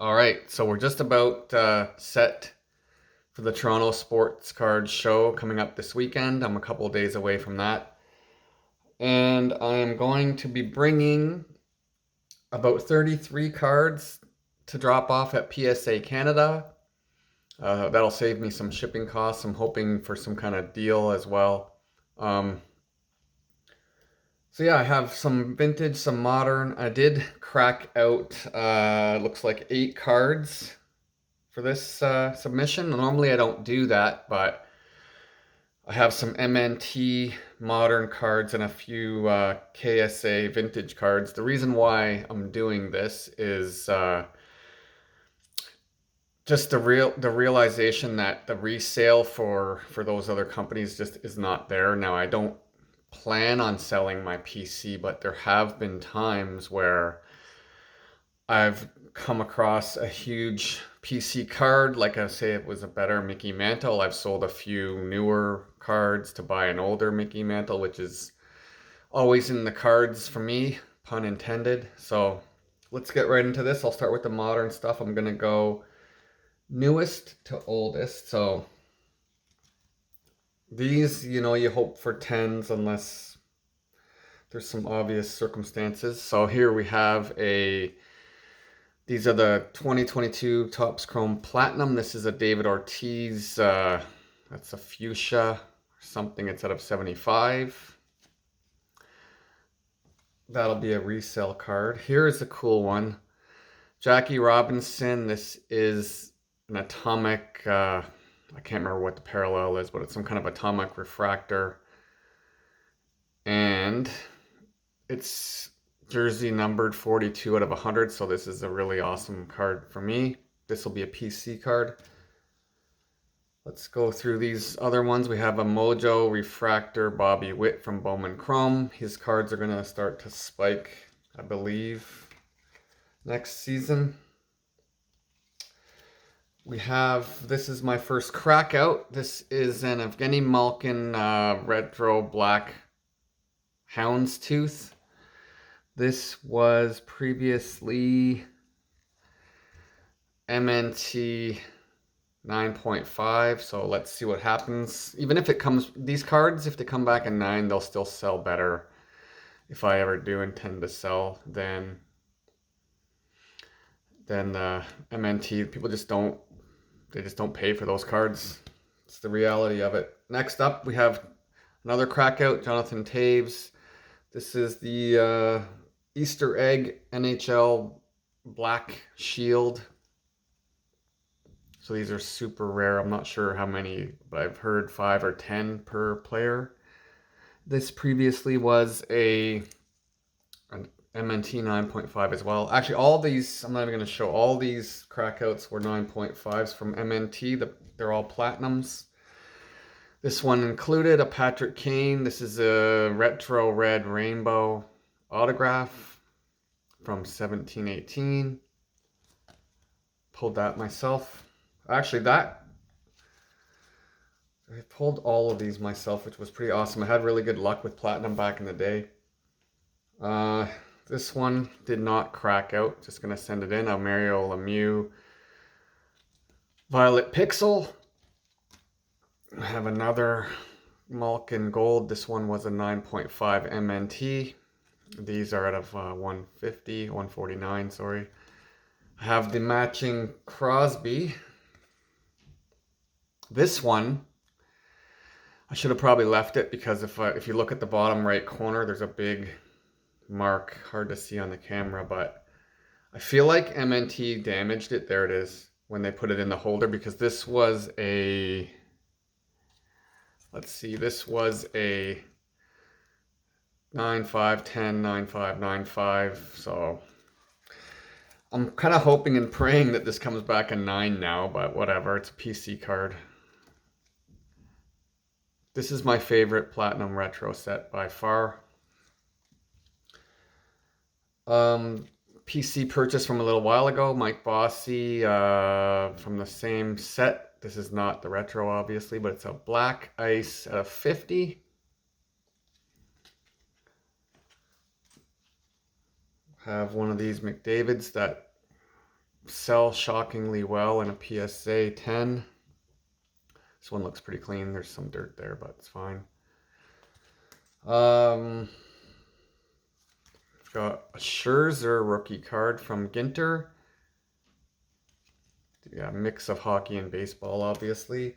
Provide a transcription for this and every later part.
All right, so we're just about set for the Toronto Sports Card Show coming up this weekend. I'm a couple of days away from that. And I am going to be bringing about 33 cards to drop off at PSA Canada. That'll save me some shipping costs. I'm hoping for some kind of deal as well. Um, so yeah, I have some vintage, some modern. I did crack out, looks like 8 cards for this submission. Normally I don't do that, but I have some MNT modern cards and a few KSA vintage cards. The reason why I'm doing this is just the realization that the resale for those other companies just is not there. Now I don't plan on selling my PC, but there have been times where I've come across a huge PC card, like I say it was a better Mickey Mantle. I've sold a few newer cards to buy an older Mickey Mantle, which is always in the cards for me, pun intended. So let's get right into this. I'll start with the modern stuff. I'm gonna go newest to oldest. So these, you hope for tens unless there's some obvious circumstances. So here we have these are the 2022 Topps Chrome Platinum. This is a David Ortiz, that's a fuchsia or something. It's out of 75. That'll be a resale card. Here's a cool one. Jackie Robinson. This is an atomic, I can't remember what the parallel is, but it's some kind of atomic refractor. And it's jersey numbered 42 out of 100, so this is a really awesome card for me. This will be a PC card. Let's go through these other ones. We have a Mojo Refractor Bobby Witt from Bowman Chrome. His cards are going to start to spike, I believe, next season. We have, this is my first crack out. This is an Evgeny Malkin Retro Black Houndstooth. This was previously MNT 9.5, so let's see what happens. Even if it comes, these cards, if they come back in 9, they'll still sell better, if I ever do intend to sell, than the MNT. People just don't, they just don't pay for those cards. It's the reality of it. Next up, we have another crack out, Jonathan Taves. This is the Easter egg NHL Black Shield. So these are super rare. I'm not sure how many, but I've heard 5 or 10 per player. This previously was an MNT 9.5 as well. Actually, all these, I'm not even going to show, all these crackouts were 9.5s from MNT. They're all platinums. This one included a Patrick Kane. This is a retro red rainbow autograph from 1718. Pulled that myself. Actually, I pulled all of these myself, which was pretty awesome. I had really good luck with platinum back in the day. This one did not crack out. Just gonna send it in. A Mario Lemieux Violet Pixel. I have another Malkin Gold. This one was a 9.5 MNT. These are out of 149, sorry. I have the matching Crosby. This one, I should have probably left it because if you look at the bottom right corner, there's a big mark, hard to see on the camera, but I feel like MNT damaged it. There it is, when they put it in the holder, because this was a, let's see, this was a 9.5, 10, 9.5, 9.5, so I'm kind of hoping and praying that this comes back a 9 now, but whatever, it's a PC card. This is my favorite Platinum Retro set by far. PC purchase from a little while ago, Mike Bossy, from the same set. This is not the retro, obviously, but it's a Black Ice out of 50. Have one of these McDavids that sell shockingly well in a PSA 10. This one looks pretty clean. There's some dirt there, but it's fine. Got a Scherzer rookie card from Ginter. Yeah, mix of hockey and baseball, obviously.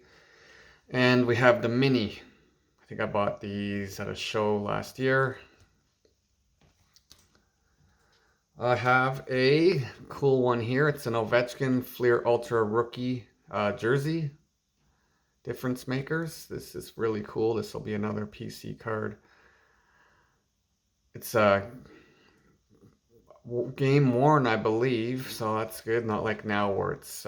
And we have the mini. I think I bought these at a show last year. I have a cool one here. It's an Ovechkin Fleer Ultra rookie jersey. Difference makers. This is really cool. This will be another PC card. It's game worn, I believe, so that's good. Not like now where it's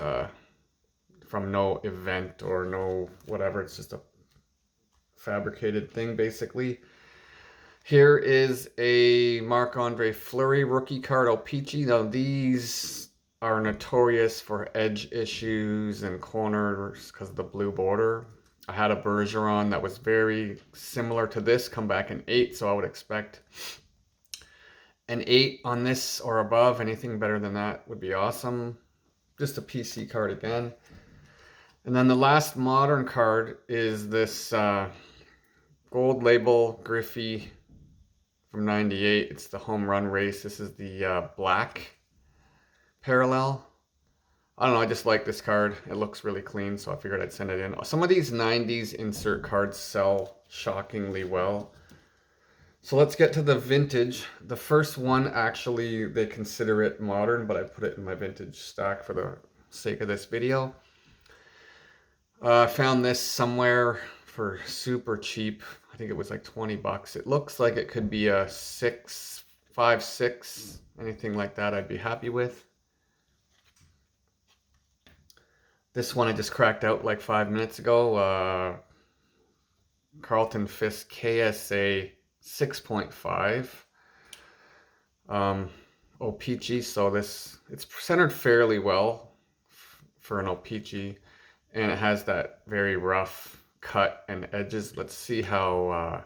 from no event or no whatever. It's just a fabricated thing, basically. Here is a Marc-Andre Fleury rookie card, o-pee-chee. Now, these are notorious for edge issues and corners because of the blue border. I had a Bergeron that was very similar to this, come back in 8, so I would expect an 8 on this or above. Anything better than that would be awesome. Just a PC card again. And then the last modern card is this gold label Griffey from 98. It's the home run race. This is the black parallel. I don't know, I just like this card. It looks really clean, so I figured I'd send it in. Some of these 90s insert cards sell shockingly well. So let's get to the vintage. The first one, actually, they consider it modern, but I put it in my vintage stack for the sake of this video. I found this somewhere for super cheap. I think it was like 20 bucks. It looks like it could be a 6, 5, 6, anything like that I'd be happy with. This one I just cracked out like 5 minutes ago. Carlton Fisk KSA 6.5. o-pee-chee, so it's centered fairly well for an o-pee-chee, and it has that very rough cut and edges. Let's see how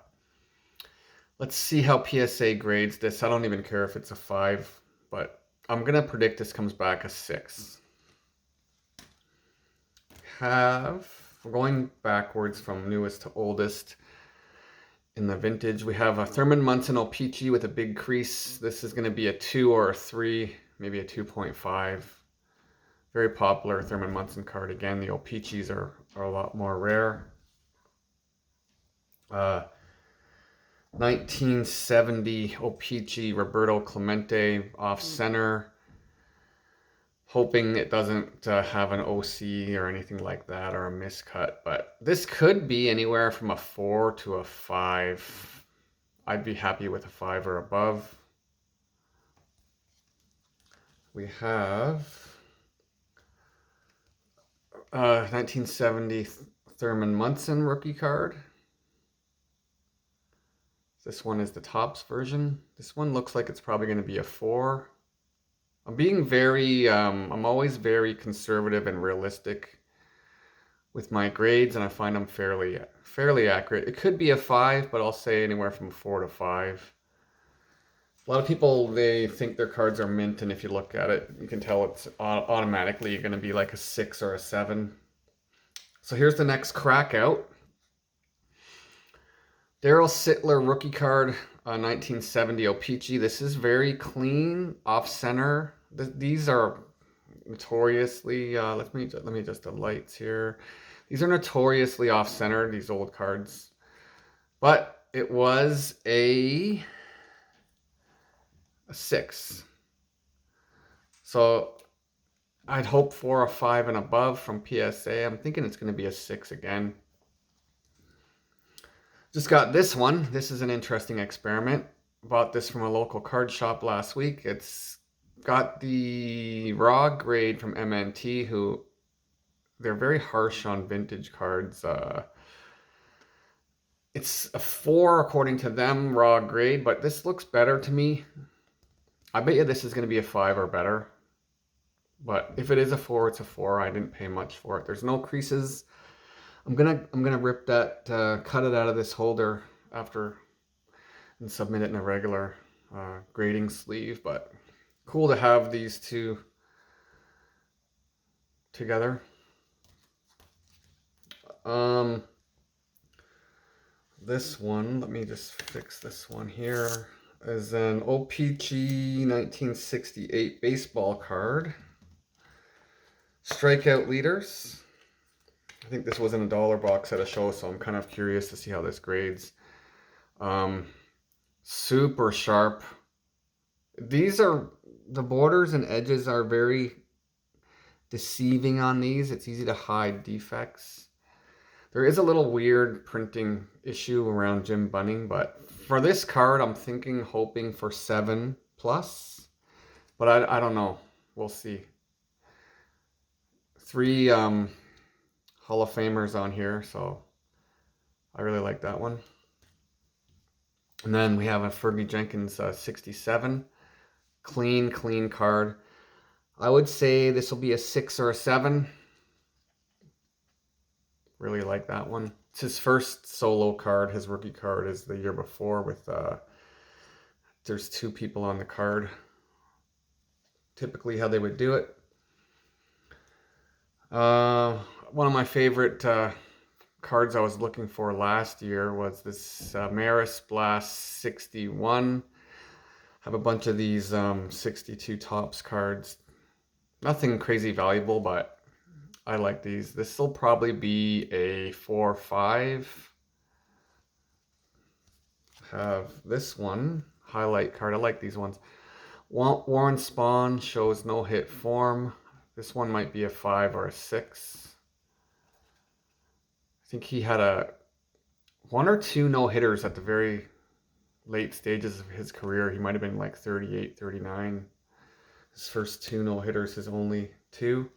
PSA grades this. I don't even care if it's a 5, but I'm gonna predict this comes back a 6. We're going backwards from newest to oldest. In the vintage, we have a Thurman Munson o-pee-chee with a big crease. This is going to be a 2 or a 3, maybe a 2.5. Very popular Thurman Munson card. Again, the o-pee-chees are a lot more rare. 1970 o-pee-chee Roberto Clemente off center. Hoping it doesn't have an OC or anything like that, or a miscut, but this could be anywhere from a 4 to a 5. I'd be happy with a 5 or above. We have 1970 Thurman Munson rookie card. This one is the Topps version. This one looks like it's probably going to be a 4. I'm being I'm always very conservative and realistic with my grades, and I find them fairly accurate. It could be a 5, but I'll say anywhere from 4 to 5. A lot of people, they think their cards are mint, and if you look at it, you can tell it's automatically going to be like a 6 or a 7. So here's the next crack out. Daryl Sittler rookie card. 1970 o-pee-chee. This is very clean, off center. These are notoriously, let me just the lights here. These are notoriously off center, these old cards. But it was a 6. So I'd hope for a 5 and above from PSA. I'm thinking it's going to be a 6 again. Just got this one. This is an interesting experiment. Bought this from a local card shop last week. It's got the raw grade from MNT, who they're very harsh on vintage cards. It's a 4 according to them, raw grade, but this looks better to me. I bet you this is going to be a 5 or better. But if it is a 4, it's a 4. I didn't pay much for it. There's no creases. I'm gonna rip that, cut it out of this holder after and submit it in a regular grading sleeve. But cool to have these two together. This one, let me just fix this one here, is an o-pee-chee 1968 baseball card. Strikeout leaders. I think this was in a dollar box at a show, so I'm kind of curious to see how this grades. Super sharp. These are, the borders and edges are very deceiving on these. It's easy to hide defects. There is a little weird printing issue around Jim Bunning, but for this card, I'm hoping for 7 plus, but I don't know. We'll see. 3 Hall of Famers on here, so I really like that one. And then we have a Fergie Jenkins 67. Clean card. I would say this will be a 6 or a 7. Really like that one. It's his first solo card. His rookie card is the year before with, there's 2 people on the card. Typically how they would do it. One of my favorite cards I was looking for last year was this Maris Blast 61. I have a bunch of these 62 Topps cards. Nothing crazy valuable, but I like these. This will probably be a 4 or 5. Have this one, highlight card. I like these ones. Warren Spahn shows no hit form. This one might be a 5 or a 6. I think he had 1 or 2 no-hitters at the very late stages of his career. He might have been like 38, 39. His first 2 no-hitters, his only 2.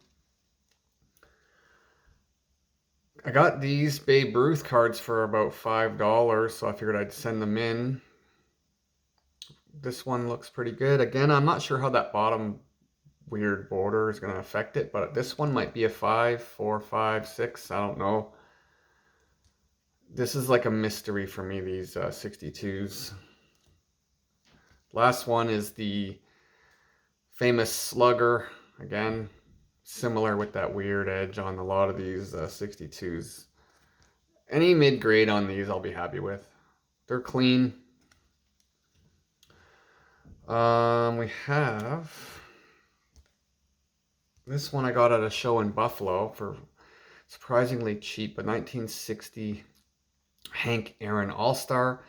I got these Babe Ruth cards for about $5, so I figured I'd send them in. This one looks pretty good. Again, I'm not sure how that bottom weird border is going to affect it, but this one might be a 5, 4, 5, 6. I don't know. This is like a mystery for me, these 62s. Last one is the famous Slugger. Again, similar with that weird edge on a lot of these 62s. Any mid-grade on these I'll be happy with. They're clean. We have this one I got at a show in Buffalo for surprisingly cheap, a 1960 Hank Aaron All-Star.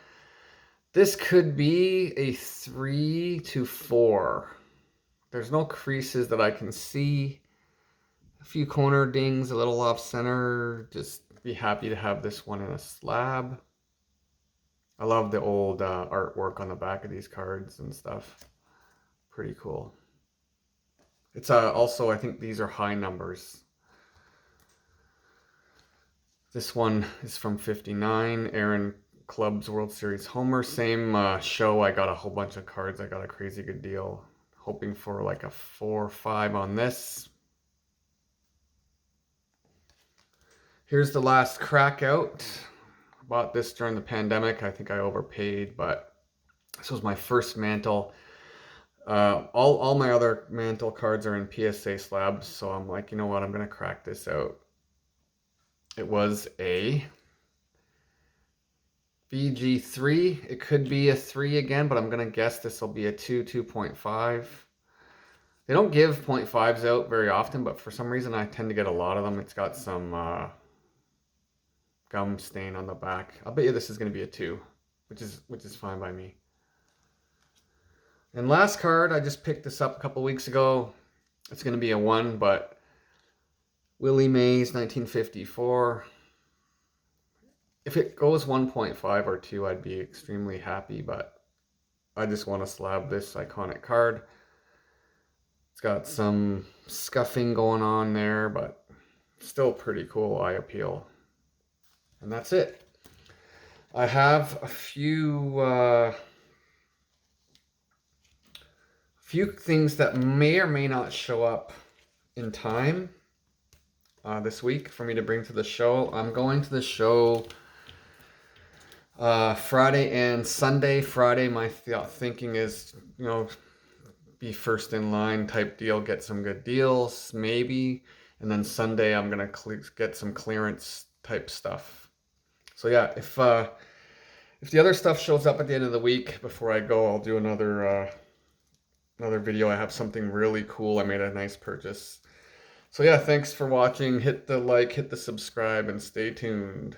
This could be a 3 to 4. There's no creases that I can see. A few corner dings, a little off center. Just be happy to have this one in a slab. I love the old artwork on the back of these cards and stuff. Pretty cool. It's also, I think these are high numbers. This one is from 59, Aaron Club's World Series homer. Same show, I got a whole bunch of cards. I got a crazy good deal. Hoping for like a 4 or 5 on this. Here's the last crack out. Bought this during the pandemic. I think I overpaid, but this was my first mantle. All my other mantle cards are in PSA slabs, so I'm like, you know what, I'm gonna crack this out. It was a VG3. It could be a 3 again, but I'm gonna guess this will be a 2, 2.5. They don't give 0.5s out very often, but for some reason I tend to get a lot of them. It's got some gum stain on the back. I'll bet you this is gonna be a 2, which is fine by me. And last card, I just picked this up a couple weeks ago. It's gonna be a 1, but Willie Mays, 1954. If it goes 1.5 or 2, I'd be extremely happy, but I just want to slab this iconic card. It's got some scuffing going on there, but still pretty cool eye appeal. And that's it. I have a few things that may or may not show up in time this week for me to bring to the show. I'm going to the show Friday and Sunday. Friday, my thinking is, be first in line type deal, get some good deals. Maybe and then Sunday I'm gonna get some clearance type stuff. So yeah, if the other stuff shows up at the end of the week before I go, I'll do another video. I have something really cool. I made a nice purchase. So yeah, thanks for watching. Hit the like, hit the subscribe, and stay tuned.